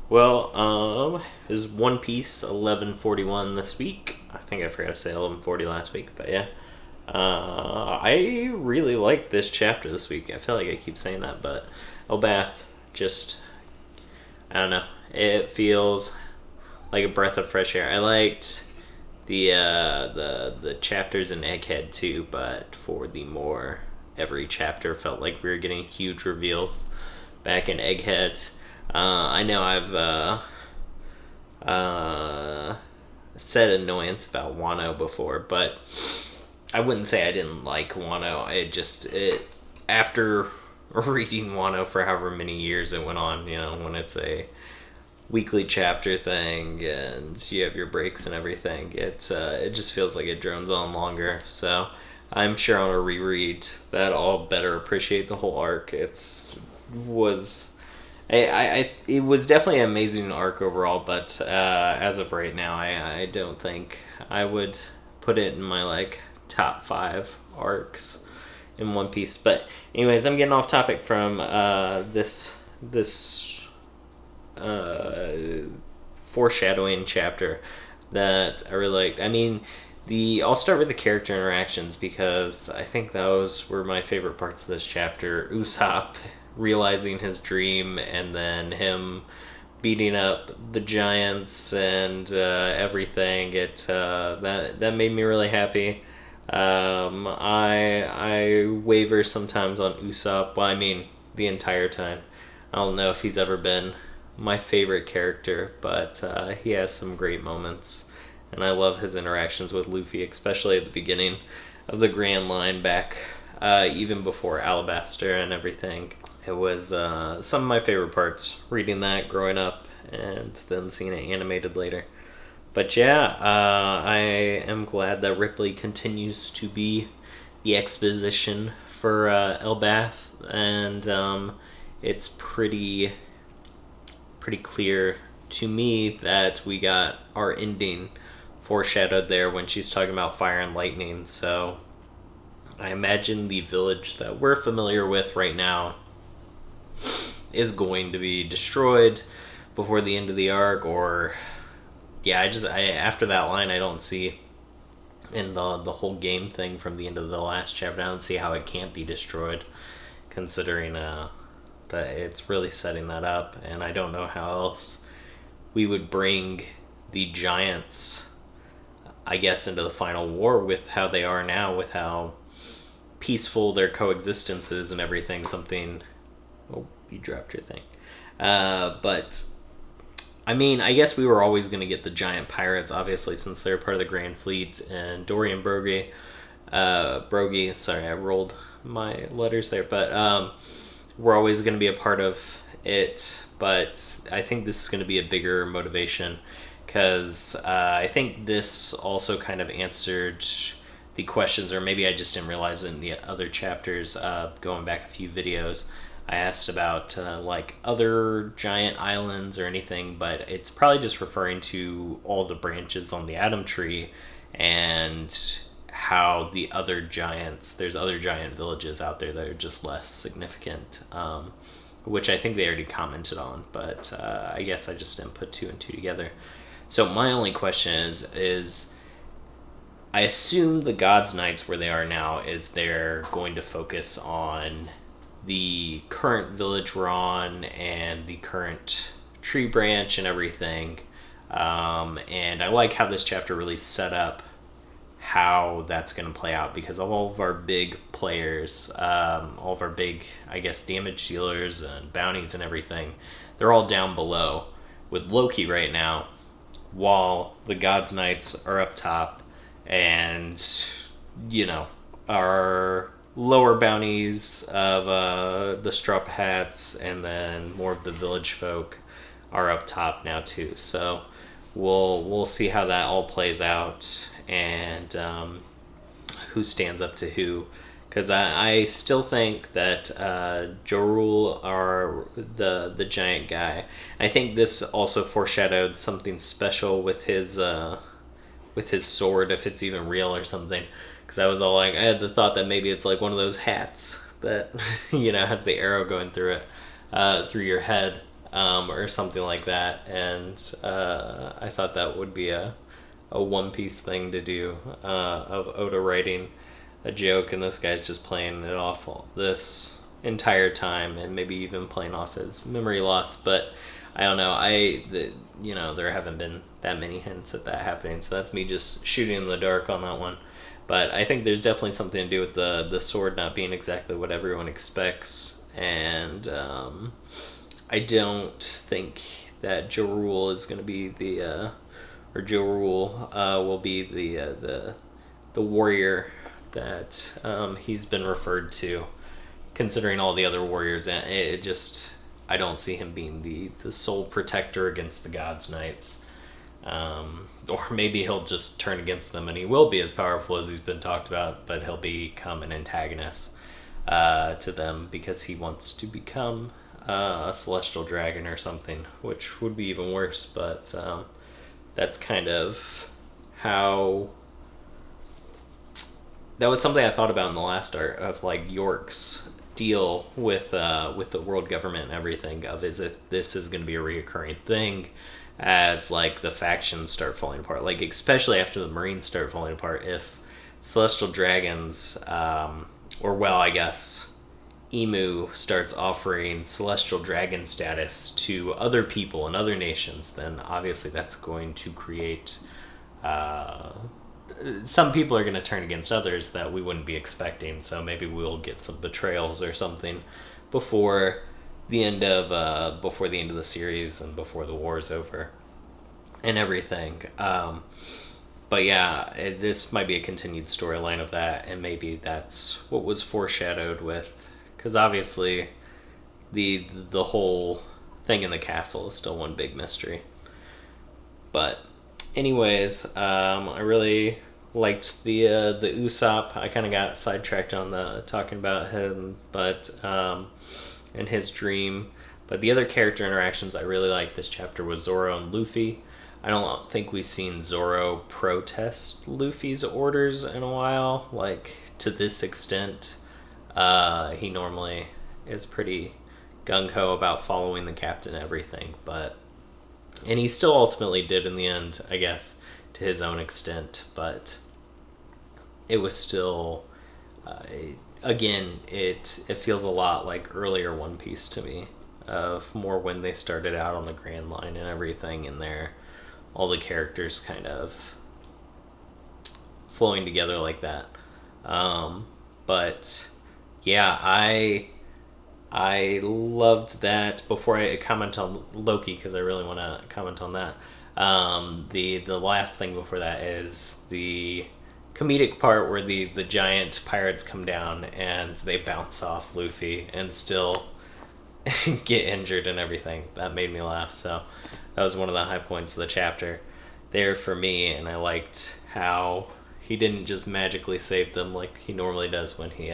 Well, is One Piece 1141 this week? I think I forgot to say 1140 last week, but yeah. I really like this chapter this week. I feel like I keep saying that, but Elbath just, I don't know. It feels like a breath of fresh air. I liked the chapters in Egghead too, but for the more every chapter felt like we were getting huge reveals back in Egghead. I know I've said annoyance about Wano before, but I wouldn't say I didn't like Wano. It after reading Wano for however many years it went on, when it's a weekly chapter thing and you have your breaks and everything, it just feels like it drones on longer. So I'm sure on a reread that I'll better appreciate the whole arc. Was it was definitely an amazing arc overall, but as of right now, I don't think I would put it in my like top 5 arcs in One Piece. But anyways, I'm getting off topic from this uh, foreshadowing chapter that I really liked. I mean, the I'll start with the character interactions because I think those were my favorite parts of this chapter. Usopp realizing his dream and then him beating up the giants and everything. That made me really happy. I waver sometimes on Usopp. Well, I mean the entire time. I don't know if he's ever been my favorite character, but he has some great moments, and I love his interactions with Luffy, especially at the beginning of the Grand Line back, even before Alabasta and everything. It was some of my favorite parts, reading that growing up and then seeing it animated later. But yeah, I am glad that Ripley continues to be the exposition for Elbath, and it's pretty clear to me that we got our ending foreshadowed there when she's talking about fire and lightning. So I imagine the village that we're familiar with right now is going to be destroyed before the end of the arc, or yeah, I after that line I don't see in the whole game thing from the end of the last chapter. I don't see how it can't be destroyed, considering that it's really setting that up, and I don't know how else we would bring the giants, I guess, into the final war with how they are now, with how peaceful their coexistence is and everything. Something. Oh, you dropped your thing. But I mean, I guess we were always going to get the giant pirates, obviously, since they're part of the Grand Fleet, and Dorian Brogy. Sorry, I rolled my letters there, but we're always going to be a part of it. But I think this is going to be a bigger motivation because I think this also kind of answered the questions, or maybe I just didn't realize it in the other chapters. Going back a few videos, I asked about like other giant islands or anything, but it's probably just referring to all the branches on the Atom Tree and how there's other giant villages out there that are just less significant, which I think they already commented on, but I guess I just didn't put two and two together. So my only question is I assume the God's Knights, where they are now, is they're going to focus on the current village we're on and the current tree branch and everything. And I like how this chapter really set up how that's going to play out, because all of our big players, all of our big, I guess, damage dealers and bounties and everything, they're all down below with Loki right now, while the God's Knights are up top, and our lower bounties of the Straw Hats and then more of the village folk are up top now too. So we'll see how that all plays out, and who stands up to who. Because I still think that Jorul are the giant guy. I think this also foreshadowed something special with his sword, if it's even real or something. Because I was all like, I had the thought that maybe it's like one of those hats that has the arrow going through it, through your head. or something like that. And I thought that would be a One Piece thing to do, of Oda writing a joke and this guy's just playing it off this entire time, and maybe even playing off his memory loss. But I don't know. There haven't been that many hints at that happening, so that's me just shooting in the dark on that one. But I think there's definitely something to do with the sword not being exactly what everyone expects, and I don't think that Joe Rule is going to be or Joe Rule will be the warrior that he's been referred to, considering all the other warriors. And I don't see him being the sole protector against the Gods Knights. Or maybe he'll just turn against them, and he will be as powerful as he's been talked about, but he'll become an antagonist to them because he wants to become a celestial dragon or something, which would be even worse. But that's kind of how... That was something I thought about in the last art of like York's deal with the world government and everything, of is if this is going to be a reoccurring thing as like the factions start falling apart, like especially after the Marines start falling apart. If celestial dragons I guess Emu starts offering celestial dragon status to other people and other nations, then obviously that's going to create some people are going to turn against others that we wouldn't be expecting. So maybe we'll get some betrayals or something before the end of the series and before the war is over and everything. But yeah, this might be a continued storyline of that, and maybe that's what was foreshadowed with, because obviously the whole thing in the castle is still one big mystery. But anyways, I really liked the Usopp. I kind of got sidetracked on talking about him, but and his dream. But the other character interactions I really liked this chapter was Zoro and Luffy. I don't think we've seen Zoro protest Luffy's orders in a while, like to this extent. He normally is pretty gung-ho about following the captain and everything, and he still ultimately did in the end, I guess, to his own extent. But it was still, again, it feels a lot like earlier One Piece to me, of more when they started out on the Grand Line and everything, and all the characters kind of flowing together like that. But yeah, I loved that. Before I comment on Loki, because I really want to comment on that, the last thing before that is the comedic part where the giant pirates come down and they bounce off Luffy and still get injured and everything. That made me laugh. So that was one of the high points of the chapter there for me, and I liked how he didn't just magically save them like he normally does when he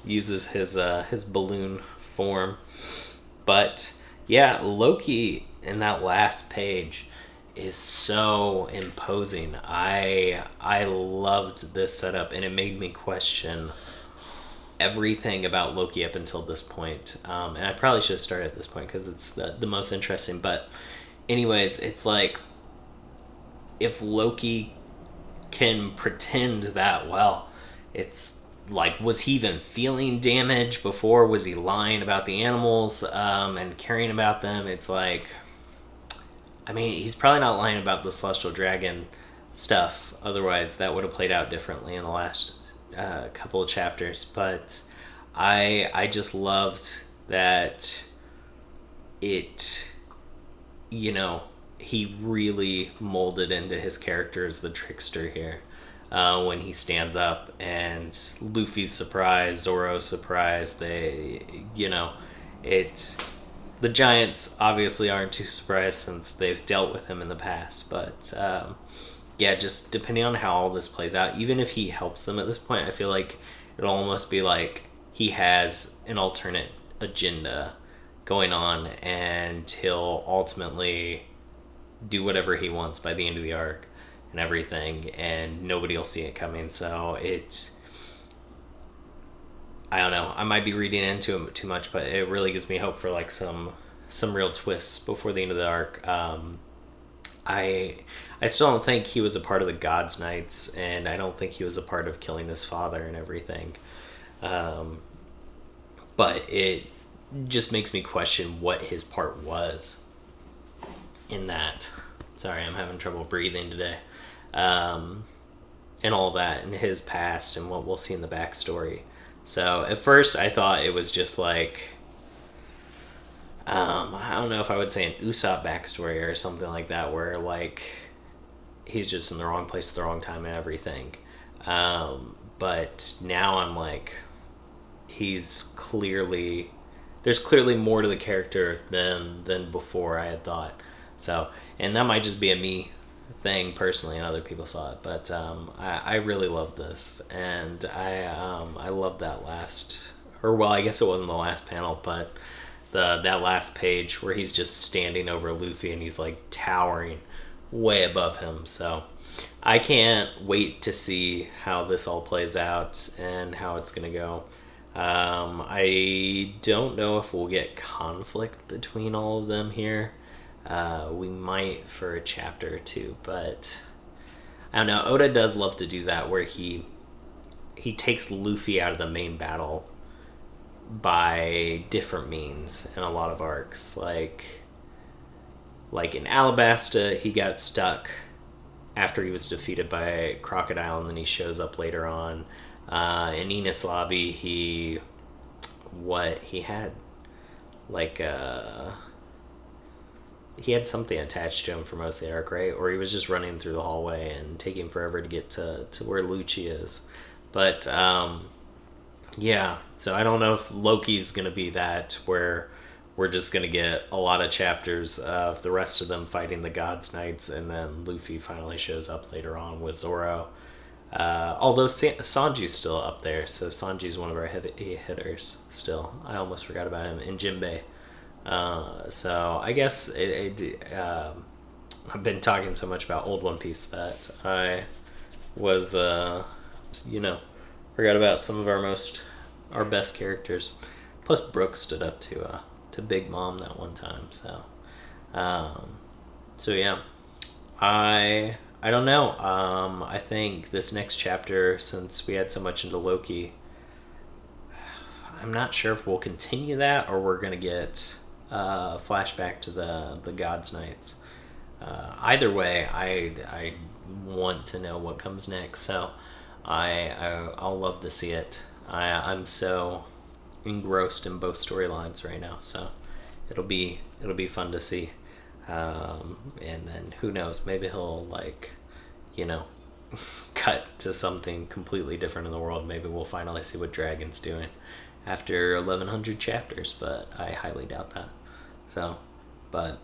uses his balloon form. But yeah, Loki in that last page is so imposing. I loved this setup, and it made me question everything about Loki up until this point. And I probably should have started at this point because it's the most interesting. But anyways, it's like, if Loki can pretend that well, it's like, was he even feeling damage before? Was he lying about the animals and caring about them? It's like, I mean, he's probably not lying about the Celestial Dragon stuff. Otherwise, that would have played out differently in the last couple of chapters. But I just loved that it, he really molded into his character as the trickster here. When he stands up and Luffy's surprised, Zoro's surprised, the Giants obviously aren't too surprised since they've dealt with him in the past. But yeah, just depending on how all this plays out, even if he helps them at this point, I feel like it'll almost be like he has an alternate agenda going on, and he'll ultimately do whatever he wants by the end of the arc and everything, and nobody will see it coming. So I don't know. I might be reading into it too much, but it really gives me hope for like some real twists before the end of the arc. I I still don't think he was a part of the Gods Knights, and I don't think he was a part of killing his father and everything. Um, but it just makes me question what his part was in that. Sorry, I'm having trouble breathing today. Um, and all that, and his past, and what we'll see in the backstory. So at first, I thought it was just like, I don't know if I would say an Usopp backstory or something like that, where like he's just in the wrong place at the wrong time and everything. But now I'm like, he's clearly there's clearly more to the character than before I had thought. So, and that might just be a me thing personally, and other people saw it. But I really love this, and I love that last, or well, I guess it wasn't the last panel, but that last page where he's just standing over Luffy and he's like towering way above him. So I can't wait to see how this all plays out and how it's gonna go. I don't know if we'll get conflict between all of them here. We might for a chapter or two, but I don't know. Oda does love to do that, where he takes Luffy out of the main battle by different means in a lot of arcs. Like in Alabasta, he got stuck after he was defeated by Crocodile, and then he shows up later on. In Enies Lobby, he had like he had something attached to him for most of the arc, right? Or he was just running through the hallway and taking forever to get to where Lucci is. But yeah, so I don't know if Loki's gonna be that, where we're just gonna get a lot of chapters of the rest of them fighting the Gods Knights, and then Luffy finally shows up later on with Zoro. Although Sanji's still up there, so Sanji's one of our heavy hitters still. I almost forgot about him. In Jinbei. So I guess I've been talking so much about old One Piece that I was, forgot about some of our best characters. Plus Brooke stood up to Big Mom that one time. So yeah, I don't know. I think this next chapter, since we had so much into Loki, I'm not sure if we'll continue that or we're gonna get flashback to the Gods Knights. Either way, I want to know what comes next. So I'll love to see it. I'm so engrossed in both storylines right now, so it'll be fun to see. And then who knows, maybe he'll cut to something completely different in the world. Maybe we'll finally see what Dragon's doing after 1100 chapters, but I highly doubt that. So, but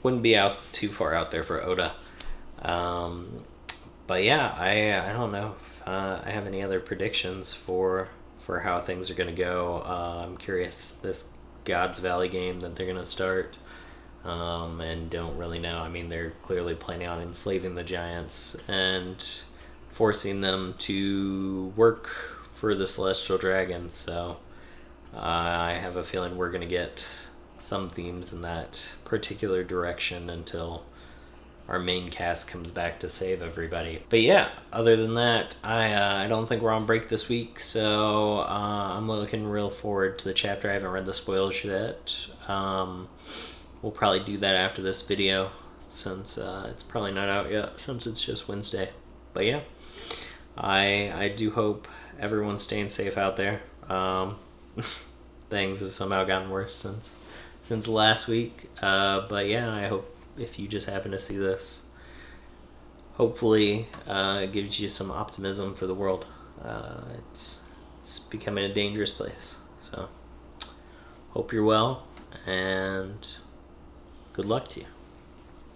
wouldn't be out too far out there for Oda. But yeah, I don't know if I have any other predictions for how things are going to go. I'm curious, this God's Valley game that they're going to start. And don't really know. I mean, they're clearly planning on enslaving the giants and forcing them to work for the Celestial Dragon. So I have a feeling we're going to get some themes in that particular direction until our main cast comes back to save everybody. But yeah, other than that, I don't think we're on break this week, so I'm looking real forward to the chapter. I haven't read the spoilers yet. We'll probably do that after this video, since it's probably not out yet, since it's just Wednesday. But yeah, I do hope everyone's staying safe out there. Things have somehow gotten worse since last week. But yeah, I hope if you just happen to see this, hopefully it gives you some optimism for the world. It's becoming a dangerous place. So hope you're well, and good luck to you.